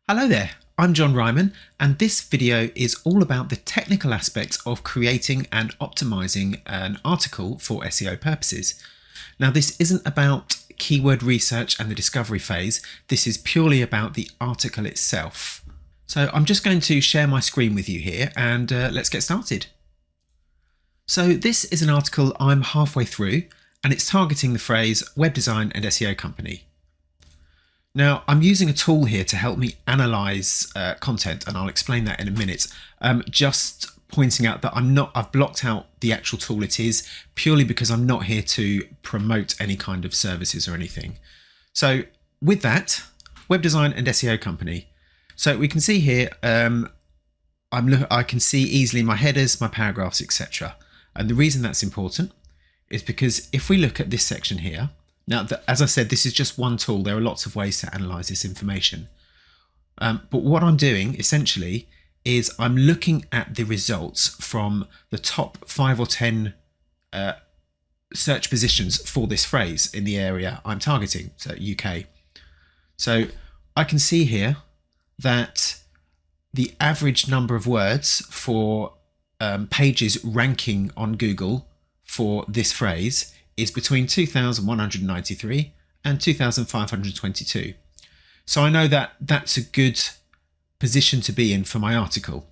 Hello there, I'm John Ryman, and this video is all about the technical aspects of creating and optimizing an article for SEO purposes. Now, this isn't about keyword research and the discovery phase. This is purely about the article itself. So I'm just going to share my screen with you here and let's get started. So this is an article I'm halfway through and it's targeting the phrase web design and SEO company. Now, I'm using a tool here to help me analyze content, and I'll explain that in a minute. Just pointing out that I've blocked out the actual tool it is, purely because I'm not here to promote any kind of services or anything. So with that, web design and SEO company. So we can see here, I can see easily my headers, my paragraphs, etc. And the reason that's important is because if we look at this section here, now, as I said, this is just one tool. There are lots of ways to analyze this information. But what I'm doing essentially is I'm looking at the results from the top 5 or 10 search positions for this phrase in the area I'm targeting, so UK. So I can see here that the average number of words for pages ranking on Google for this phrase is between 2,193 and 2,522. So I know that that's a good position to be in for my article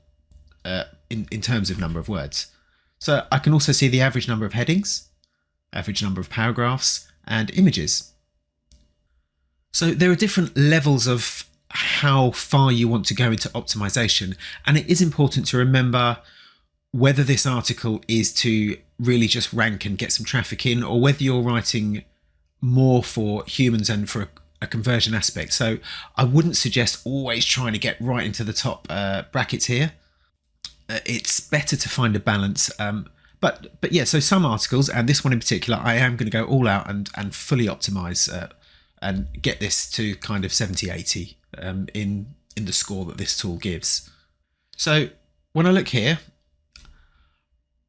in terms of number of words. So I can also see the average number of headings, average number of paragraphs and images. So there are different levels of how far you want to go into optimization, and it is important to remember whether this article is to really just rank and get some traffic in, or whether you're writing more for humans and for a conversion aspect. So I wouldn't suggest always trying to get right into the top brackets here. It's better to find a balance. But yeah, so some articles, and this one in particular, I am going to go all out and fully optimize and get this to kind of 70, 80 in the score that this tool gives. So when I look here,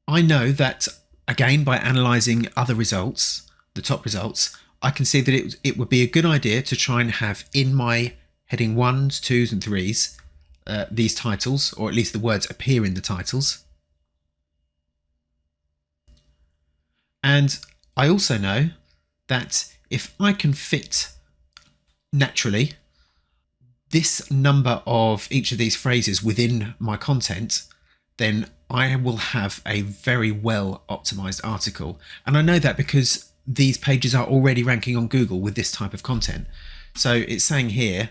I know that, again, by analysing other results, the top results, I can see that it would be a good idea to try and have in my heading 1s, 2s and 3s these titles, or at least the words appear in the titles. And I also know that if I can fit naturally this number of each of these phrases within my content, then I will have a very well optimized article. And I know that because these pages are already ranking on Google with this type of content. So it's saying here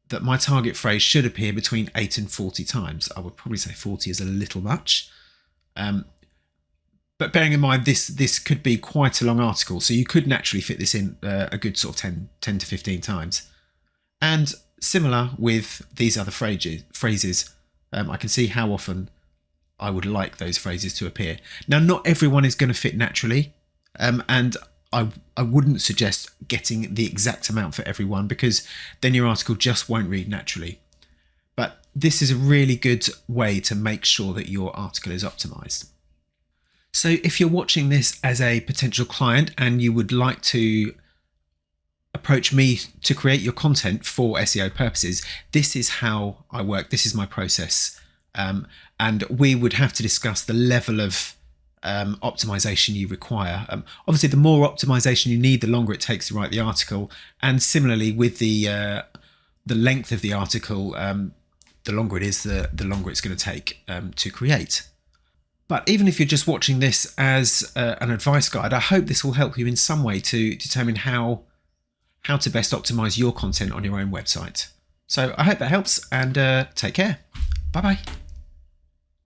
that my target phrase should appear between 8 and 40 times. I would probably say 40 is a little much. But bearing in mind, this could be quite a long article, so you could naturally fit this in a good sort of 10 to 15 times. And similar with these other phrases, I can see how often I would like those phrases to appear. Now, not everyone is going to fit naturally, and I wouldn't suggest getting the exact amount for everyone, because then your article just won't read naturally. But this is a really good way to make sure that your article is optimized. So if you're watching this as a potential client and you would like to approach me to create your content for SEO purposes, this is how I work. This is my process. And we would have to discuss the level of optimization you require. Obviously, the more optimization you need, the longer it takes to write the article. And similarly, with the length of the article, the longer it is, the longer it's going to take to create. But even if you're just watching this as an advice guide, I hope this will help you in some way to determine how to best optimize your content on your own website. So I hope that helps, and take care. Bye-bye.